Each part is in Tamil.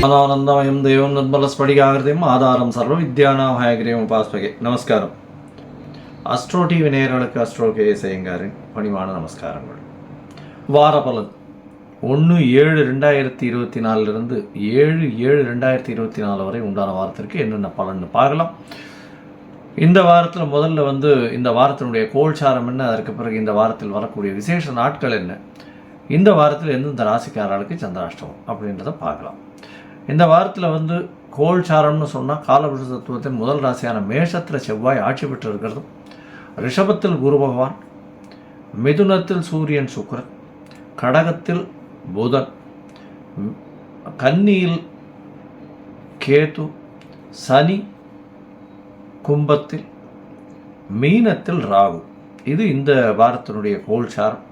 ஆனந்தமயம் தெய்வம் நிர்மலஸ்படிகாகிருதியும் ஆதாரம் சர்வ வித்யானாம் ஹயகிரியம் உபாஸ்மகே. நமஸ்காரம். அஸ்ட்ரோ டிவி நேயர்களுக்கு அஸ்ட்ரோ கேஎஸ் ஐயங்காரின் பணிவான நமஸ்காரங்கள். வார பலன் 1/7/2024 7/7/2024 வரை உண்டான வாரத்திற்கு என்னென்ன பலன்னு பார்க்கலாம். இந்த வாரத்தில் முதல்ல இந்த வாரத்தினுடைய கோல்சாரம் என்ன, அதற்கு பிறகு இந்த வாரத்தில் வரக்கூடிய விசேஷ நாட்கள் என்ன, இந்த வாரத்தில் எந்தெந்த ராசிக்காரர்களுக்கு சந்திராஷ்டமம் அப்படின்றத பார்க்கலாம். இந்த வாரத்தில் கோல்சாரம்னு சொன்னால் காலபுருஷ தத்துவத்தின் முதல் ராசியான மேஷத்தில் செவ்வாய் ஆட்சி பெற்று இருக்கிறதும், ரிஷபத்தில் குரு பகவான், மிதுனத்தில் சூரியன் சுக்கிரன், கடகத்தில் புதன், கன்னியில் கேது, சனி கும்பத்தில், மீனத்தில் ராகு. இது இந்த வாரத்தினுடைய கோல்சாரம்.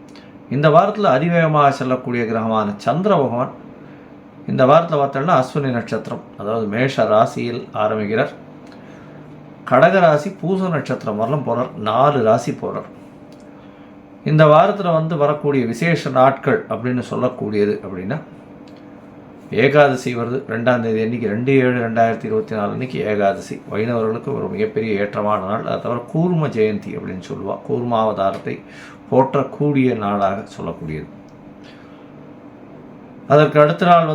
இந்த வாரத்தில் அதிவேகமாக செல்லக்கூடிய கிரகமான சந்திர பகவான் இந்த வாரத்தில் பார்த்தோம்னா அஸ்வினி நட்சத்திரம், அதாவது மேஷ ராசியில் ஆரம்பிக்கிறார். கடக ராசி பூச நட்சத்திரம் வரலாம் போகிறார். 4 ராசி போகிறார். இந்த வாரத்தில் வரக்கூடிய விசேஷ நாட்கள் அப்படின்னு சொல்லக்கூடியது அப்படின்னா, ஏகாதசி வருது. 2ஆம் தேதி அன்றைக்கி 2/7/2024 அன்றைக்கி ஏகாதசி. வைணவர்களுக்கு ஒரு மிகப்பெரிய ஏற்றமான நாள். அதை தவிர கூர்ம ஜெயந்தி அப்படின்னு சொல்லுவாள். கூர்மாவதாரத்தை போற்றக்கூடிய நாளாக சொல்லக்கூடியது. அதற்கு அடுத்த நாள்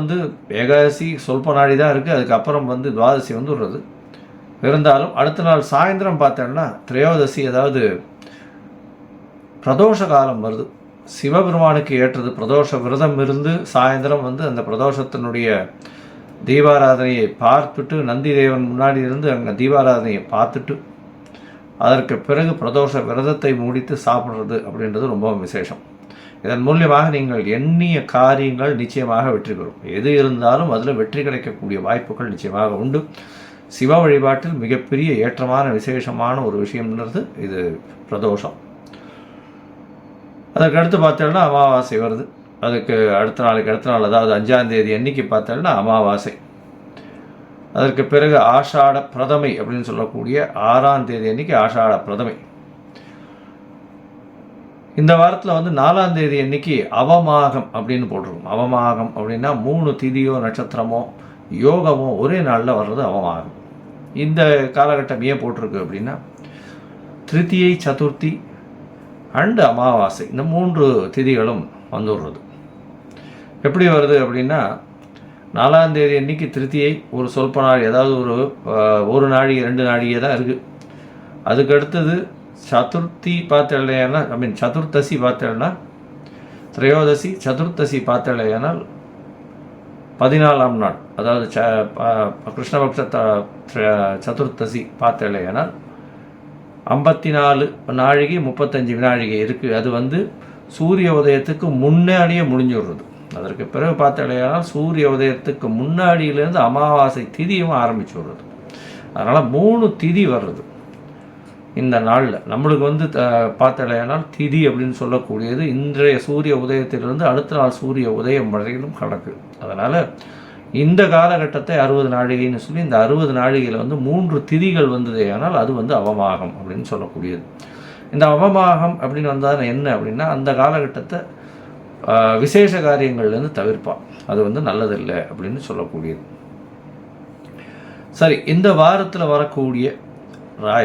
ஏகாதசி சொல்ப நாடி தான் இருக்குது. அதுக்கப்புறம் துவாதசி வருது. இருந்தாலும் அடுத்த நாள் சாயந்தரம் பார்த்தோன்னா திரையோதசி, அதாவது பிரதோஷ காலம் வருது. சிவபெருமானுக்கு ஏற்றது பிரதோஷ விரதம் இருந்து சாயந்தரம் அந்த பிரதோஷத்தினுடைய தீபாராதனையை பார்த்துட்டு, நந்தி தேவன் முன்னாடி இருந்து அங்கே தீபாராதனையை பார்த்துட்டு அதற்கு பிறகு பிரதோஷ விரதத்தை முடித்து சாப்பிட்றது அப்படின்றது ரொம்ப விசேஷம். இதன் மூலியமாக நீங்கள் எண்ணிய காரியங்கள் நிச்சயமாக வெற்றி பெறும். எது இருந்தாலும் அதில் வெற்றி கிடைக்கக்கூடிய வாய்ப்புகள் நிச்சயமாக உண்டு. சிவ வழிபாட்டில் மிகப்பெரிய ஏற்றமான விசேஷமான ஒரு விஷயம்ன்றது இது பிரதோஷம். அதற்கு அடுத்து பார்த்தோம்னா அமாவாசை வருது. அதுக்கு அடுத்த நாள் அதாவது 5ஆம் தேதி அன்னைக்கு பார்த்தோம்னா அமாவாசை. அதற்கு பிறகு ஆஷாட பிரதமை அப்படின்னு சொல்லக்கூடிய 6ஆம் தேதி அன்னைக்கு ஆஷாட பிரதமை. இந்த வாரத்தில் 4ஆம் தேதி அன்னைக்கு அவமாகம் அப்படின்னு போட்டிருக்கும். அவமாகம் அப்படின்னா 3 திதியோ நட்சத்திரமோ யோகமோ ஒரே நாளில் வர்றது அவமாகம். இந்த காலகட்டம் ஏன் போட்டிருக்கு அப்படின்னா, திருத்தியை, சதுர்த்தி அண்டு அமாவாசை, இந்த 3 திதிகளும் வந்துடுறது. எப்படி வருது அப்படின்னா, 4ஆம் தேதி அன்னைக்கு திருத்தியை ஒரு சொல்ப நாள், ஏதாவது ஒரு நாழிகை 2 நாழிகை தான் இருக்குது. அதுக்கு அடுத்தது சதுர்த்தி பார்த்தேன்னா சதுர்த்தசி பார்த்தேன்னா திரையோதசி, சதுர்த்தசி பார்த்தேனால் 14ஆம் நாள், அதாவது கிருஷ்ணபக்ஷ சதுர்த்தசி பார்த்தேனால் 54 நாழிகை 35 வினாழிகை இருக்குது. அது சூரிய உதயத்துக்கு முன்னாடியே முடிஞ்சுடுறது. அதற்கு பிறகு பார்த்தேனால் சூரிய உதயத்துக்கு முன்னாடியிலேருந்து அமாவாசை திதியும் ஆரம்பிச்சு விடுறது. அதனால் 3 திதி வர்றது இந்த நாளில். நம்மளுக்கு பார்த்தேனால் திதி அப்படின்னு சொல்லக்கூடியது இன்றைய சூரிய உதயத்திலிருந்து அடுத்த நாள் சூரிய உதயம் வரையிலும் கணக்கு. அதனால் இந்த காலகட்டத்தை 60 நாழிகைன்னு சொல்லி, இந்த 60 நாழிகையில் 3 திதிகள் வந்ததே ஆனால் அது அவமாகம் அப்படின்னு சொல்லக்கூடியது. இந்த அவமாகம் அப்படின்னு வந்தால் என்ன அப்படின்னா, அந்த காலகட்டத்தை விசேஷ காரியங்கள்லேருந்து தவிர்ப்பான். அது நல்லதில்லை அப்படின்னு சொல்லக்கூடியது. சரி, இந்த வாரத்தில் வரக்கூடிய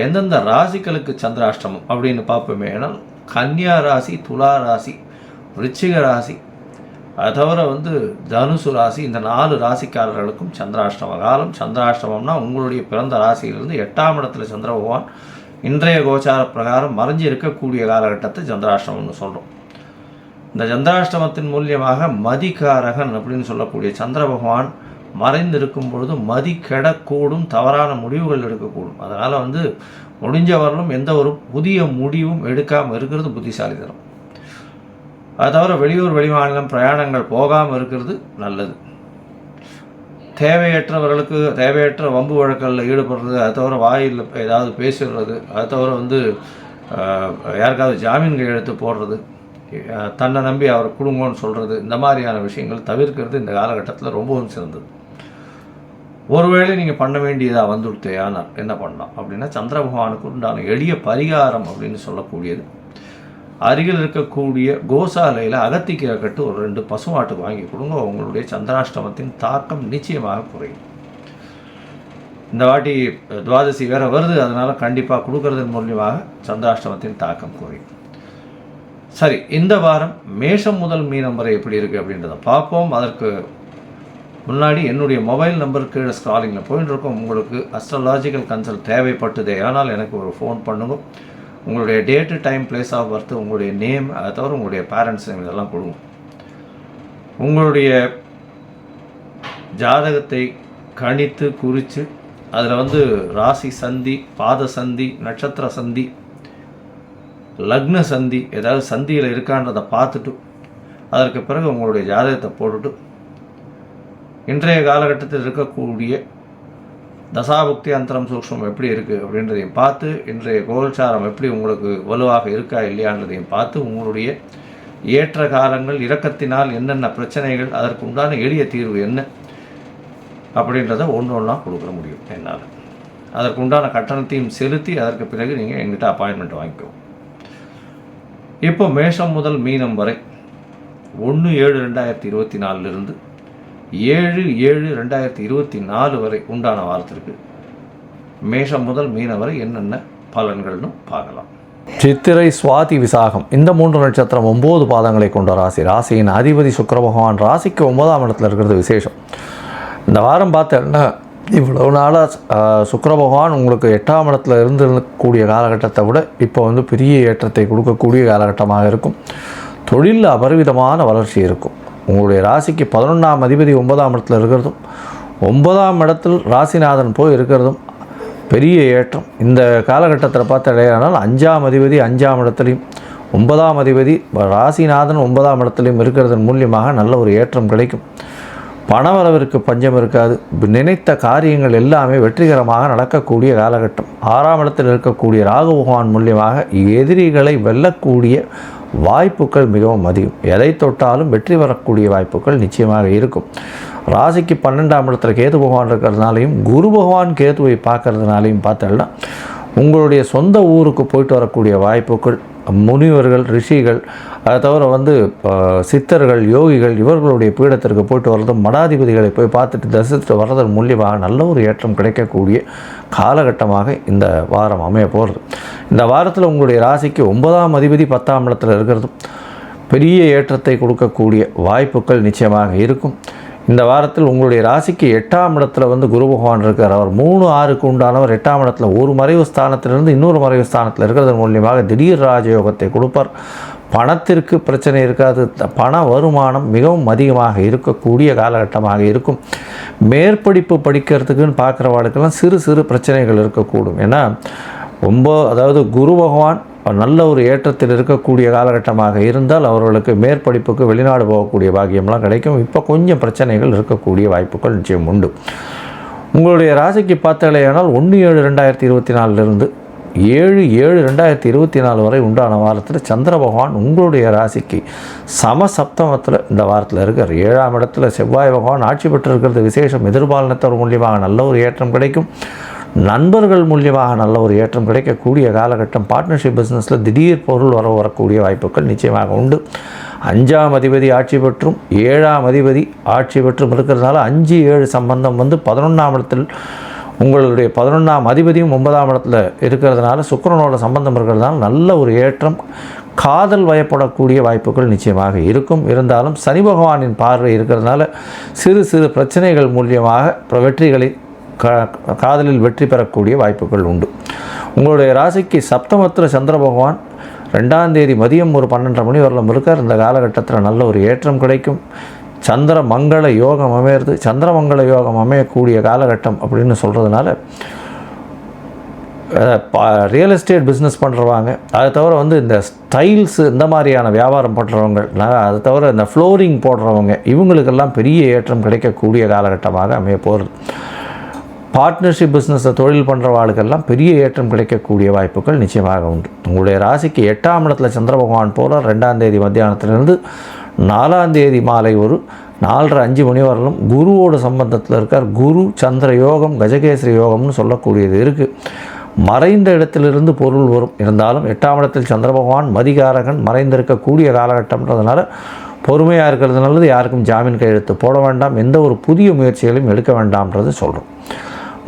எந்தெந்த ராசிகளுக்கு சந்திராஷ்டமம் அப்படின்னு பார்ப்போமே. ஏன்னால் கன்னியா ராசி, துலா ராசி, விருச்சிக ராசி, அது தவிர தனுசு ராசி, இந்த 4 ராசிக்காரர்களுக்கும் சந்திராஷ்டம காலம். சந்திராஷ்டமம்னா உங்களுடைய பிறந்த ராசியிலிருந்து 8ஆம் இடத்துல சந்திர பகவான் இன்றைய கோச்சார பிரகாரம் மறைஞ்சி இருக்கக்கூடிய காலகட்டத்தை சந்திராஷ்டமம்னு சொல்கிறோம். இந்த சந்திராஷ்டமத்தின் மூலியமாக மதிகாரகன் அப்படின்னு சொல்லக்கூடிய சந்திர பகவான் மறைந்திருக்கும் பொழுது மதி கெடக்கூடும், தவறான முடிவுகள் எடுக்கக்கூடும். அதனால் முடிஞ்சவர்களும் எந்த ஒரு புதிய முடிவும் எடுக்காமல் இருக்கிறது புத்திசாலித்தனம். அது தவிர வெளியூர் வெளிமாநிலம் பிரயாணங்கள் போகாமல் இருக்கிறது நல்லது. தேவையற்றவர்களுக்கு தேவையற்ற வம்பு வழக்கங்களில் ஈடுபடுறது, அது தவிர வாயில் ஏதாவது பேசிடுறது, அது தவிர யாருக்காவது ஜாமீன் கையெழுத்து போடுறது, தன்னை நம்பி அவரை கொடுங்கன்னு சொல்கிறது, இந்த மாதிரியான விஷயங்கள் தவிர்க்கிறது இந்த காலகட்டத்தில் ரொம்பவும் சிறந்தது. ஒருவேளை நீங்கள் பண்ண வேண்டியதாக வந்துடுத்தே ஆனால் என்ன பண்ணலாம் அப்படின்னா, சந்திர பகவானுக்கு உண்டான எளிய பரிகாரம் அப்படின்னு சொல்லக்கூடியது அருகில் இருக்கக்கூடிய கோசாலையில் அகத்திக்கீரை கட்டு ஒரு 2 பசுமாட்டுக்கு வாங்கி கொடுங்க. உங்களுடைய சந்திராஷ்டமத்தின் தாக்கம் நிச்சயமாக குறையும். இந்த வாட்டி துவாதசி வேறு வருது, அதனால் கண்டிப்பாக கொடுக்கறதன் மூலியமாக சந்திராஷ்டமத்தின் தாக்கம் குறையும். சரி, இந்த வாரம் மேஷம் முதல் மீனம் வரை எப்படி இருக்குது அப்படின்றத பார்ப்போம். அதற்கு முன்னாடி என்னுடைய மொபைல் நம்பர் கீழே ஸ்க்ராலிங்கில் போயிட்டு இருக்கோம். உங்களுக்கு அஸ்ட்ராலாஜிக்கல் கன்சல்ட் தேவைப்பட்டதே ஆனால் எனக்கு ஒரு ஃபோன் பண்ணுங்க. உங்களுடைய date, time, place of birth, உங்களுடைய நேம், அதை தவிர உங்களுடைய பேரண்ட்ஸ் நேம் இதெல்லாம் கொடுங்க. உங்களுடைய ஜாதகத்தை கணித்து குறித்து அதில் ராசி சந்தி, பாத சந்தி, நட்சத்திர சந்தி, லக்ன சந்தி, ஏதாவது சந்தியில் இருக்கான்றதை பார்த்துட்டு அதற்கு பிறகு உங்களுடைய ஜாதகத்தை போட்டுட்டு இன்றைய காலகட்டத்தில் இருக்கக்கூடிய தசாபுக்தி அந்தரம் சூக்ஷ்மம் எப்படி இருக்குது அப்படின்றதையும் பார்த்து, இன்றைய கோல்சாரம் எப்படி உங்களுக்கு வலுவாக இருக்கா இல்லையான்றதையும் பார்த்து, உங்களுடைய ஏற்ற காலங்கள் இறக்கத்தினால் என்னென்ன பிரச்சனைகள், அதற்கு உண்டான எளிய தீர்வு என்ன அப்படின்றத ஒன்றா கொடுக்க முடியும் என்னால். அதற்கு உண்டான கட்டணத்தையும் செலுத்தி அதற்கு பிறகு நீங்கள் எங்கிட்ட அப்பாயின்மெண்ட் வாங்கிக்கோ. இப்போ மேஷம் முதல் மீனம் வரை 1/7/2024 7/7/2024 வரை உண்டான வாரத்திற்கு மேஷம் முதல் மீனம் வரை என்னென்ன பலன்கள்னு பார்க்கலாம். சித்திரை, சுவாதி, விசாகம் இந்த 3 நட்சத்திரம் 9 பாதங்களை கொண்ட ராசி. ராசியின் அதிபதி சுக்கிர பகவான் ராசிக்கு 9ஆம் இடத்துல இருக்கிறது விசேஷம். இந்த வாரம் பார்த்தேன்னா இவ்வளவு நாளாக சுக்கிர பகவான் உங்களுக்கு 8ஆம் இடத்துல இருந்திருக்கக்கூடிய காலகட்டத்தை விட இப்போ பெரிய ஏற்றத்தை கொடுக்கக்கூடிய காலகட்டமாக இருக்கும். தொழிலில் அபரிவிதமான வளர்ச்சி இருக்கும். உங்களுடைய ராசிக்கு 11ஆம் அதிபதி 9ஆம் இடத்துல இருக்கிறதும் 9ஆம் இடத்தில் ராசிநாதன் போய் இருக்கிறதும் பெரிய ஏற்றம். இந்த காலகட்டத்தில் பார்த்தால் 5ஆம் அதிபதி 5ஆம் இடத்துலையும் 9ஆம் அதிபதி ராசிநாதன் 9ஆம் இடத்துலையும் இருக்கிறதன் மூலியமாக நல்ல ஒரு ஏற்றம் கிடைக்கும். பணவரவிற்கு பஞ்சம் இருக்காது. நினைத்த காரியங்கள் எல்லாமே வெற்றிகரமாக நடக்கக்கூடிய காலகட்டம். 6ஆம் இடத்தில் இருக்கக்கூடிய ராகு பகவான் மூலியமாக எதிரிகளை வெல்லக்கூடிய வாய்ப்புகள் மிகவும் அதிகம். எதை தொட்டாலும் வெற்றி வரக்கூடிய வாய்ப்புகள் நிச்சயமாக இருக்கும். ராசிக்கு 12ஆம் இடத்துல கேது பகவான் இருக்கிறதுனாலையும் குரு பகவான் கேதுவை பார்க்கறதுனாலையும் பார்த்தோம்னா உங்களுடைய சொந்த ஊருக்கு போயிட்டு வரக்கூடிய வாய்ப்புகள், முனிவர்கள், ரிஷிகள், அதை தவிர சித்தர்கள், யோகிகள் இவர்களுடைய பீடத்திற்கு போயிட்டு வர்றதும், மடாதிபதிகளை போய் பார்த்துட்டு தரிசித்துட்டு வர்றதன் மூலியமாக நல்ல ஒரு ஏற்றம் கிடைக்கக்கூடிய காலகட்டமாக இந்த வாரம் அமைய போகிறது. இந்த வாரத்தில் உங்களுடைய ராசிக்கு 9ஆம் அதிபதி 10ஆம் இடத்துல இருக்கிறதும் பெரிய ஏற்றத்தை கொடுக்கக்கூடிய வாய்ப்புகள் நிச்சயமாக இருக்கும். இந்த வாரத்தில் உங்களுடைய ராசிக்கு 8ஆம் இடத்துல குரு பகவான் இருக்கார். அவர் 3/6க்கு உண்டானவர். 8ஆம் இடத்துல ஒரு மறைவு ஸ்தானத்திலிருந்து இன்னொரு மறைவு ஸ்தானத்தில் இருக்கிறது மூலியமாக திடீர் ராஜயோகத்தை கொடுப்பார். பணத்திற்கு பிரச்சனை இருக்காது. பண வருமானம் மிகவும் அதிகமாக இருக்கக்கூடிய காலகட்டமாக இருக்கும். மேற்படிப்பு படிக்கிறதுக்குன்னு பார்க்குறவாளுக்கெல்லாம் சிறு சிறு பிரச்சனைகள் இருக்கக்கூடும். ஏன்னா குரு பகவான் நல்ல ஒரு ஏற்றத்தில் இருக்கக்கூடிய காலகட்டமாக இருந்தால் அவர்களுக்கு மேற்படிப்புக்கு வெளிநாடு போகக்கூடிய பாக்கியம்லாம் கிடைக்கும். இப்போ கொஞ்சம் பிரச்சனைகள் இருக்கக்கூடிய வாய்ப்புகள் நிச்சயம் உண்டு. உங்களுடைய ராசிக்கு பார்த்தாலேயானால் 1/7/2024 7/7/2024 வரை உண்டான வாரத்தில் சந்திர பகவான் உங்களுடைய ராசிக்கு சமசப்தமத்தில் இந்த வாரத்தில் இருக்கார். 7ஆம் இடத்துல செவ்வாய் பகவான் ஆட்சி பெற்று இருக்கிறது விசேஷம். எதிர்பாலனத்தவர் மூலியமாக நல்ல ஒரு ஏற்றம் கிடைக்கும். நண்பர்கள் மூலியமாக நல்ல ஒரு ஏற்றம் கிடைக்கக்கூடிய காலகட்டம். பார்ட்னர்ஷிப் பிஸ்னஸில் திடீர் பொருள் வரக்கூடிய வாய்ப்புகள் நிச்சயமாக உண்டு. 5ஆம் அதிபதி ஆட்சி பெற்றும் 7ஆம் அதிபதி ஆட்சி பெற்றும் இருக்கிறதுனால 5-7 சம்பந்தம் 11ஆம் இடத்தில் உங்களுடைய 11ஆம் அதிபதியும் 9ஆம் இடத்துல இருக்கிறதுனால சுக்கிரனோட சம்பந்தம் இருக்கிறதுனால நல்ல ஒரு ஏற்றம், காதல் வயப்படக்கூடிய வாய்ப்புகள் நிச்சயமாக இருக்கும். இருந்தாலும் சனி பகவானின் பார்வை இருக்கிறதுனால சிறு சிறு பிரச்சனைகள் மூலியமாக வெற்றிகளை காதலில் வெற்றி பெறக்கூடிய வாய்ப்புகள் உண்டு. உங்களுடைய ராசிக்கு சப்தமத்தில் சந்திர பகவான் 2ஆம் தேதி மதியம் ஒரு 12:30 மணி வரலும் இருக்கார். இந்த காலகட்டத்தில் நல்ல ஒரு ஏற்றம் கிடைக்கும். சந்திர மங்கள யோகம் அமையிறது. சந்திரமங்கள யோகம் அமையக்கூடிய காலகட்டம் அப்படின்னு சொல்கிறதுனால ரியல் எஸ்டேட் பிஸ்னஸ் பண்ணுறவங்க, அதை தவிர இந்த ஸ்டைல்ஸு இந்த மாதிரியான வியாபாரம் பண்ணுறவங்க, அதை தவிர இந்த ஃப்ளோரிங் போடுறவங்க இவங்களுக்கெல்லாம் பெரிய ஏற்றம் கிடைக்கக்கூடிய காலகட்டமாக அமைய போகிறது. பார்ட்னர்ஷிப் பிஸ்னஸை தொழில் பண்ணுறவாளுக்கெல்லாம் பெரிய ஏற்றம் கிடைக்கக்கூடிய வாய்ப்புகள் நிச்சயமாக உண்டு. உங்களுடைய ராசிக்கு 8ஆம் இடத்துல சந்திர பகவான் போகிறார். 2ஆம் தேதி மத்தியானத்திலிருந்து 4ஆம் தேதி மாலை ஒரு 4:30-5 மணி வரலும் குருவோட சம்பந்தத்தில் இருக்கார். குரு சந்திர யோகம், கஜகேசரி யோகம்னு சொல்லக்கூடியது இருக்குது. மறைந்த இடத்திலிருந்து பொருள் வரும். இருந்தாலும் 8ஆம் இடத்தில் சந்திர பகவான் மதிகாரகன் மறைந்திருக்கக்கூடிய காலகட்டம்ன்றதுனால பொறுமையாக இருக்கிறது நல்லது. யாருக்கும் ஜாமீன் கையெழுத்து போட வேண்டாம், எந்த ஒரு புதிய முயற்சிகளையும் எடுக்க வேண்டாம்ன்றது சொல்கிறோம்.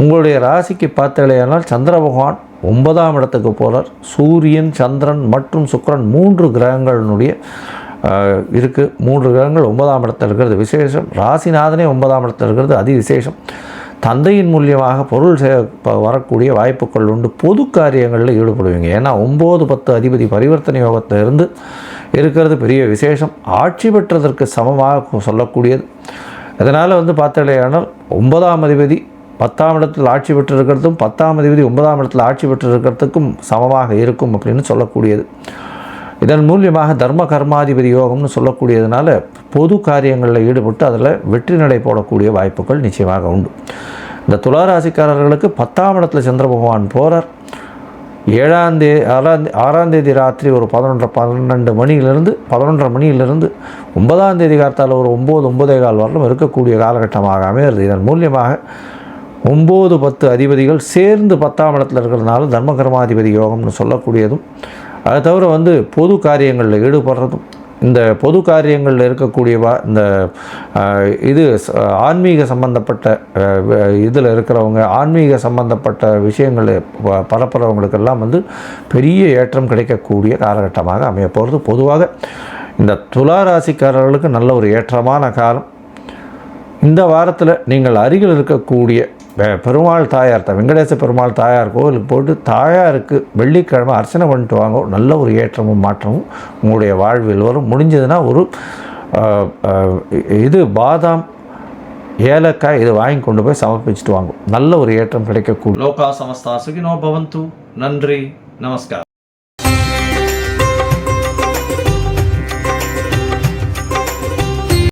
உங்களுடைய ராசிக்கு பார்த்தீங்கன்னா சந்திர பகவான் 9ஆம் இடத்துக்கு போகிறார். சூரியன், சந்திரன் மற்றும் சுக்கிரன் 3 கிரகங்களினுடைய இருக்குது. 3 கிரகங்கள் 9ஆம் இடத்தில் இருக்கிறது விசேஷம். ராசிநாதனே 9ஆம் இடத்தில் இருக்கிறது அதி விசேஷம். தந்தையின் மூலியமாக பொருள் வரக்கூடிய வாய்ப்புகள் உண்டு. பொது காரியங்களில் ஈடுபடுவீங்க. ஏன்னா 9-10 அதிபதி பரிவர்த்தனை யோகத்தில் இருந்து இருக்கிறது பெரிய விசேஷம். ஆட்சி பெற்றதற்கு சமமாக சொல்லக்கூடியது. அதனால் பார்த்தீங்கன்னா 9ஆம் அதிபதி 10ஆம் இடத்தில் ஆட்சி பெற்றிருக்கிறதும் 10ஆம் அதிபதி 9ஆம் இடத்தில் ஆட்சி பெற்றிருக்கிறதுக்கும் சமமாக இருக்கும் அப்படின்னு சொல்லக்கூடியது. இதன் மூலியமாக தர்ம கர்மாதிபதி யோகம்னு சொல்லக்கூடியதுனால பொது காரியங்களில் ஈடுபட்டு அதில் வெற்றி நடை போடக்கூடிய வாய்ப்புகள் நிச்சயமாக உண்டு. இந்த துளாராசிக்காரர்களுக்கு 10ஆம் இடத்துல சந்திர பகவான் போகிறார். 6ஆம் தேதி ராத்திரி ஒரு 12 மணியிலிருந்து 9ஆம் தேதி காலத்தால் ஒரு 9-9:15 வரலும் இருக்கக்கூடிய காலகட்டமாக அமைகிறது. இதன் மூலியமாக 9-10 அதிபதிகள் சேர்ந்து 10ஆம் இடத்துல இருக்கிறதுனால தர்ம கர்மாதிபதி யோகம்னு சொல்லக்கூடியதும், அதை தவிர பொது காரியங்களில் ஈடுபடுறதும், இந்த பொது காரியங்களில் இருக்கக்கூடிய இந்த இது ஆன்மீக சம்பந்தப்பட்ட இதில் இருக்கிறவங்க, ஆன்மீக சம்பந்தப்பட்ட விஷயங்கள் பரப்புறவங்களுக்கெல்லாம் பெரிய ஏற்றம் கிடைக்கக்கூடிய காலகட்டமாக அமைய போகிறது. பொதுவாக இந்த துளாராசிக்காரர்களுக்கு நல்ல ஒரு ஏற்றமான காலம். இந்த வாரத்தில் நீங்கள் அருகில் இருக்கக்கூடிய பெருமாள் தாயார் வெங்கடேச பெருமாள் தாயார் கோவிலுக்கு போட்டு தாயாருக்கு வெள்ளிக்கிழமை அர்ச்சனை பண்ணிட்டு வாங்க. நல்ல ஒரு ஏற்றமும் மாற்றமும் உங்களுடைய வாழ்வில் வரும். முடிஞ்சதுன்னா ஒரு பாதாம், ஏலக்காய் இது வாங்கி கொண்டு போய் சமர்ப்பிச்சுட்டு வாங்க. நல்ல ஒரு ஏற்றம் கிடைக்கக்கூடிய. லோகா சமஸ்தா சுகினோ பவந்து. நன்றி, நமஸ்கார்.